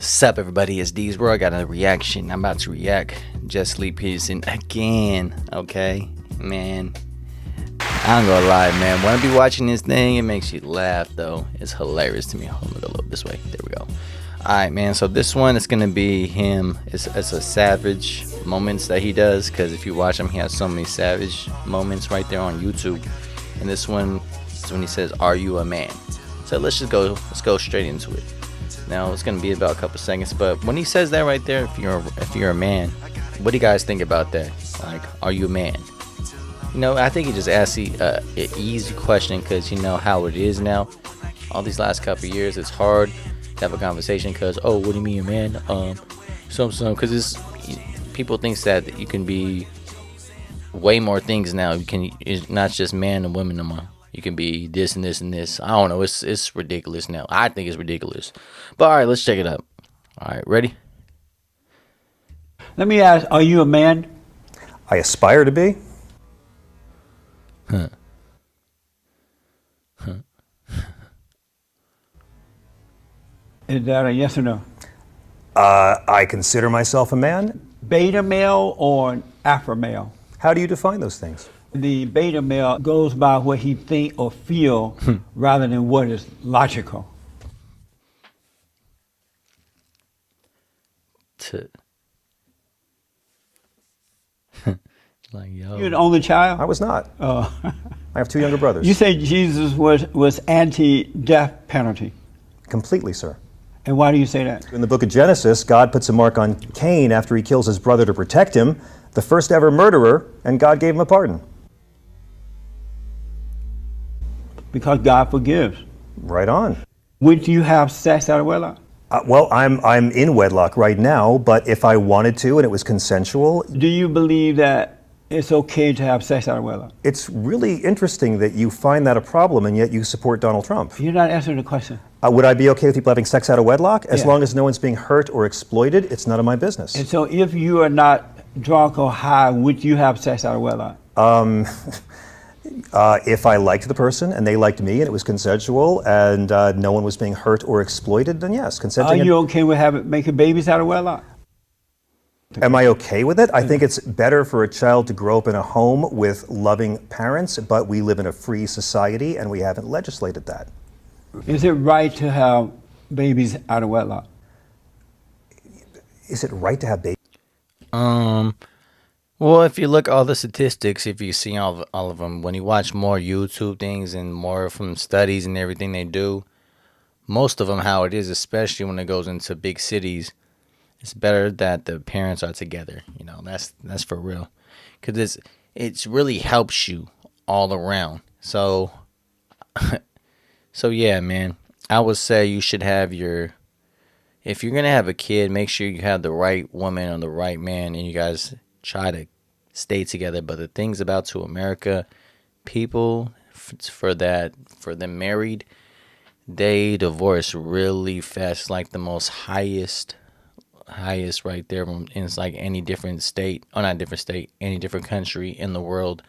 Sup everybody, it's D's World. I got a reaction. I'm about to react. Just Lee Peterson again. Okay, man. I'm gonna lie, man. When I be watching this thing, it makes you laugh though. It's hilarious to me. Hold on a little this way. There we go. Alright, man. So this one is gonna be him. It's a savage moments that he does, because if you watch him, he has so many savage moments right there on YouTube. And this one is when he says, "Are you a man?" So let's go straight into it. Now it's gonna be about a couple seconds, but when he says that right there, if you're a man, what do you guys think about that? Like, are you a man? You know, I think he just asked an easy question, because you know how it is now. All these last couple of years, it's hard to have a conversation because, oh, what do you mean, a man? Because it's people thinks that you can be way more things now. It's not just man and women no more. You can be this and this and this. I don't know. It's ridiculous now. I think it's ridiculous. But all right, let's check it out. All right, ready? Let me ask, are you a man? I aspire to be. Is that a yes or no? I consider myself a man. Beta male or alpha male? How do you define those things? The beta male goes by what he think or feel rather than what is logical. Like, yo. You're the only child? I was not. Oh. I have two younger brothers. You say Jesus was anti-death penalty. Completely, sir. And why do you say that? In the book of Genesis, God puts a mark on Cain after he kills his brother to protect him, the first ever murderer, and God gave him a pardon. Because God forgives. Right on. Would you have sex out of wedlock? Well, I'm in wedlock right now, but if I wanted to and it was consensual. Do you believe that it's okay to have sex out of wedlock? It's really interesting that you find that a problem and yet you support Donald Trump. You're not answering the question. Would I be okay with people having sex out of wedlock? As Yeah. long as no one's being hurt or exploited, it's none of my business. And so if you are not drunk or high, would you have sex out of wedlock? If I liked the person and they liked me and it was consensual and no one was being hurt or exploited, then yes, Are consenting. you okay with making babies out of wedlock? Am I okay with it? I think it's better for a child to grow up in a home with loving parents, but we live in a free society and we haven't legislated that. Is it right to have babies out of wedlock? Is it right to have babies? Well, if you look at all the statistics, if you see all of them, when you watch more YouTube things and more from studies and everything they do, most of them how it is, especially when it goes into big cities, it's better that the parents are together. You know, that's for real, because it's really helps you all around. So, so yeah, man, I would say you should have if you're gonna have a kid, make sure you have the right woman or the right man, and you guys try to stay together. But the things about to America, people for them married, they divorce really fast. It's like the most highest right there. And it's like any different state, or not different state, any different country in the world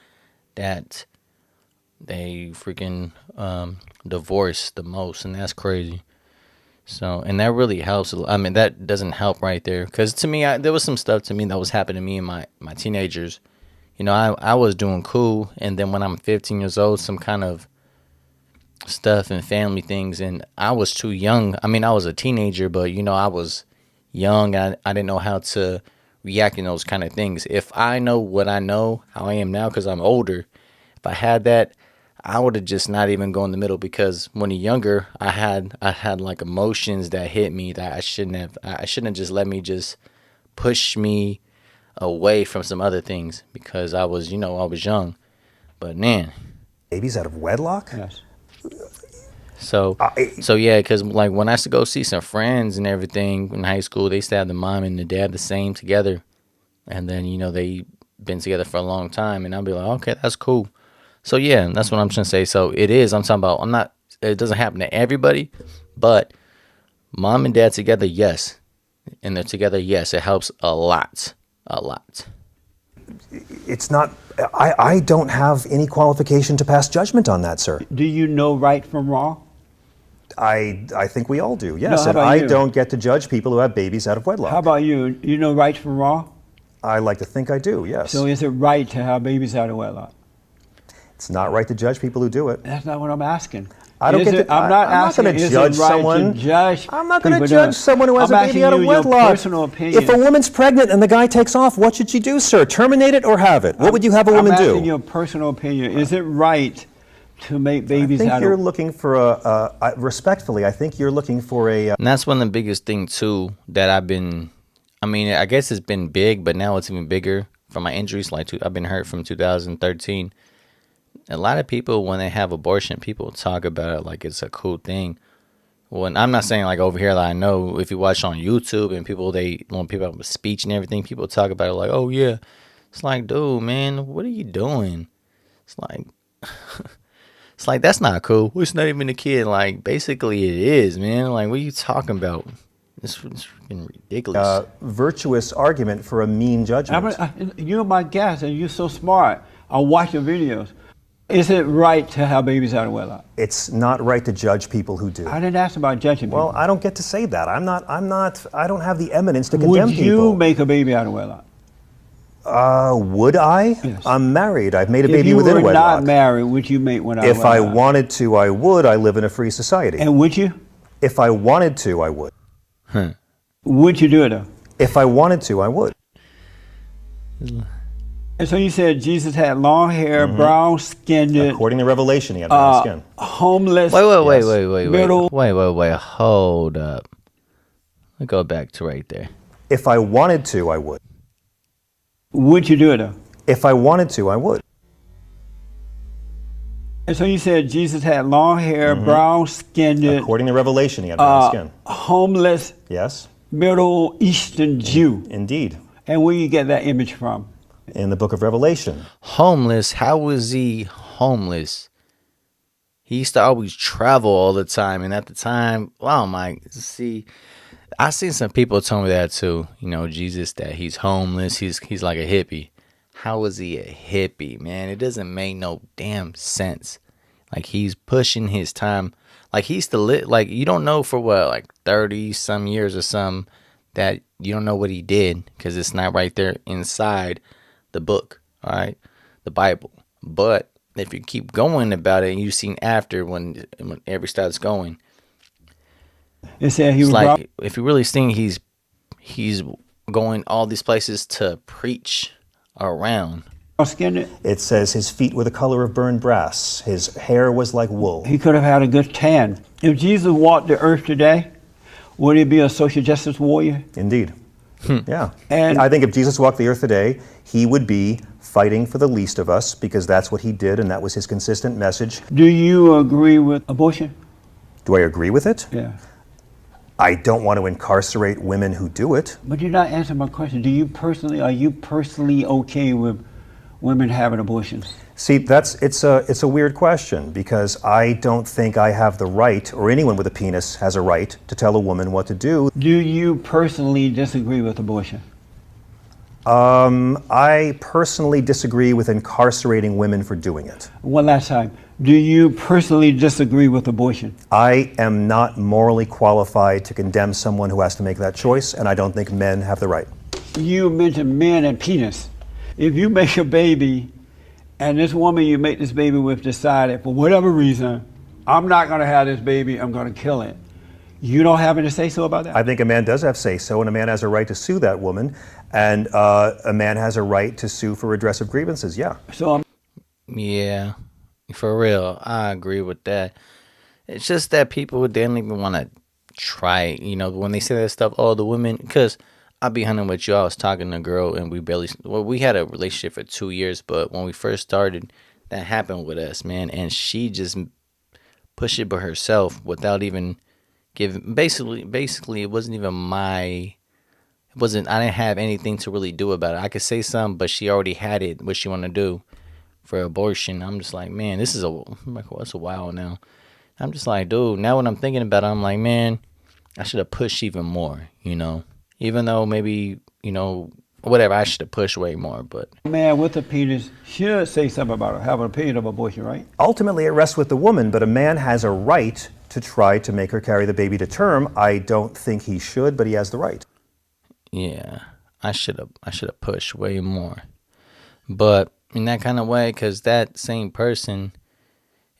that they freaking divorce the most, and that's crazy. So, and that really helps. I mean, that doesn't help right there, because to me, there was some stuff to me that was happening to me in my teenagers. You know, I was doing cool, and then when I'm 15 years old, some kind of stuff and family things, and I was too young. I mean, I was a teenager, but you know, I was young. I didn't know how to react in those kind of things. If I know what I know, how I am now, because I'm older, if I had that, I would have just not even gone in the middle, because when you're younger, I had like emotions that hit me that I shouldn't have just let me just push me away from some other things, because I was young. But man, Babies out of wedlock? Yes. so yeah, because like when I used to go see some friends and everything in high school, they used to have the mom and the dad the same together, and then they been together for a long time, and I'll be like, okay, that's cool. So yeah, that's what I'm trying to say. So it is. I'm talking about. It doesn't happen to everybody, but mom and dad together, yes, and they're together, yes. It helps a lot. It's not. I don't have any qualification to pass judgment on that, sir. Do you know right from wrong? I think we all do, yes. how And about I you? don't get to judge people who have babies out of How wedlock. about you? You know right from wrong? I like to think I do, yes. So is it right to have babies out of wedlock? It's not right to judge people who do it. That's not what I'm asking. I don't Is get it- to, I'm not asking. going to Is judge it right someone. To judge I'm not going to people judge doing- someone who has I'm a baby asking out of you your wedlock. personal opinion. If a woman's pregnant and the guy takes off, what should she do, sir? Terminate it or have it? What would you have a woman I'm asking do? your personal opinion. Is it right to make I babies think out you're of? looking for respectfully, I think you're looking for a, And that's one of the biggest things too that I've been. I mean, I guess it's been big, but now it's even bigger from my injuries. Like I've been hurt from 2013. A lot of people, when they have abortion, people talk about it like it's a cool thing. When I'm not saying like over here that I know, if you watch on YouTube and when people have a speech and everything, people talk about it like, oh yeah, it's like, dude, man, what are you doing? It's like, it's like that's not cool. It's not even a kid. Like basically it is, man. Like what are you talking about? It's freaking ridiculous. virtuous argument for a mean judgment. You're my guest, and you're so smart. I watch your videos. Is it right to have babies out of wedlock? It's not right to judge people who do. I didn't ask about judging people. Well, I don't get to say that. I don't have the eminence to condemn Would you people. make a baby out of wedlock? Would I? Yes. I'm married. I've made a If baby you within were wedlock. not married, would you make one out of If wedlock? I wanted to, I would. I live in a free society. And would you? If I wanted to, I would. Would you do it though? If I wanted to, I would. And so you said Jesus had long hair, brown skinned, According to Revelation, he had brown skin. homeless. Wait. Hold up. Let's go back to right there. If I wanted to, I would. Would you do it though? If I wanted to, I would. And so you said Jesus had long hair, brown skinned, According to Revelation, he had brown skin. homeless, Yes, Middle Eastern Jew. indeed. And where you get that image from? In the book of Revelation. Homeless? How was he homeless? He used to always travel all the time, and at the time, wow, I seen some people tell me that too. You know, Jesus, that he's homeless. He's like a hippie. How is he a hippie, man? It doesn't make no damn sense. Like he's pushing his time. Like he's to live. Like you don't know for what, like 30 some years or some, that you don't know what he did because it's not right there inside the book. All right, the Bible. But if you keep going about it, and you've seen after when every starts going. It said he It's was like if you really think he's going all these places to preach around. brown skinned. It says his feet were the color of burned brass. His hair was like wool. He could have had a good tan. If Jesus walked the earth today, would he be a social justice warrior? Indeed. Yeah. And- I think if Jesus walked the earth today, he would be fighting for the least of us because that's what he did and that was his consistent message. Do you agree with abortion? Do I agree with it? Yeah. I don't want to incarcerate women who do it. But you're not answering my question. Are you personally okay with women having abortions? See, it's a weird question because I don't think I have the right, or anyone with a penis has a right, to tell a woman what to do. Do you personally disagree with abortion? I personally disagree with incarcerating women for doing it. One last time. Do you personally disagree with abortion? I am not morally qualified to condemn someone who has to make that choice, and I don't think men have the right. You mentioned men and penis. If you make a baby and this woman you make this baby with decided for whatever reason, I'm not going to have this baby, I'm going to kill it. You don't have any say so about that? I think a man does have say-so, and a man has a right to sue that woman, and a man has a right to sue for redress of grievances, yeah. So Yeah, for real, I agree with that. It's just that people don't even want to try it. You know, when they say that stuff, oh, the women, because I'll be hunting with you. I was talking to a girl, and we had a relationship for 2 years, but when we first started, that happened with us, man, and she just pushed it by herself without even giving. Basically, it wasn't even I didn't have anything to really do about it. I could say something, but she already had it, what she wanted to do for abortion. I'm just like, man, that's a while now. I'm just like, dude, now when I'm thinking about it, I'm like, man, I should have pushed even more, you know, even though maybe, you know, whatever, I should have pushed way more, but. a man with a penis should say something about it, have an opinion of abortion, right? Ultimately, it rests with the woman, but a man has a right to try to make her carry the baby to term. I don't think he should, but he has the right. Yeah, I should have pushed way more. But in that kind of way, because that same person,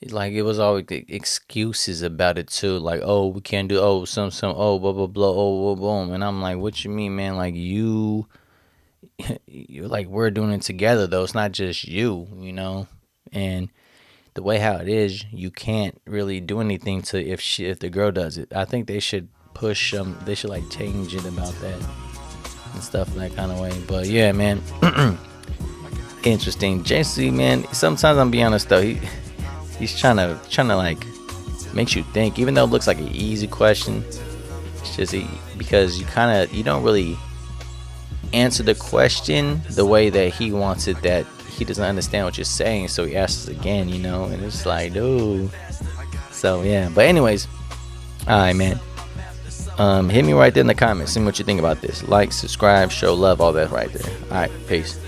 like it was always excuses about it too. Like, oh, we can't do, oh, some, oh, blah blah blah, oh, boom. And I'm like, what you mean, man? Like you're like we're doing it together though. It's not just you. And the way how it is, you can't really do anything to if the girl does it. I think they should push they should like change it about that and stuff that kind of way. But yeah, man, interesting. JC, man, sometimes I'm be honest though, he's trying to like makes you think, even though it looks like an easy question. It's just because you don't really answer the question the way that he wants it, that he doesn't understand what you're saying, so he asks again, and it's like, dude. So yeah, but anyways, alright, man, hit me right there in the comments, see what you think about this. Like, subscribe, show love, all that right there. Alright, peace.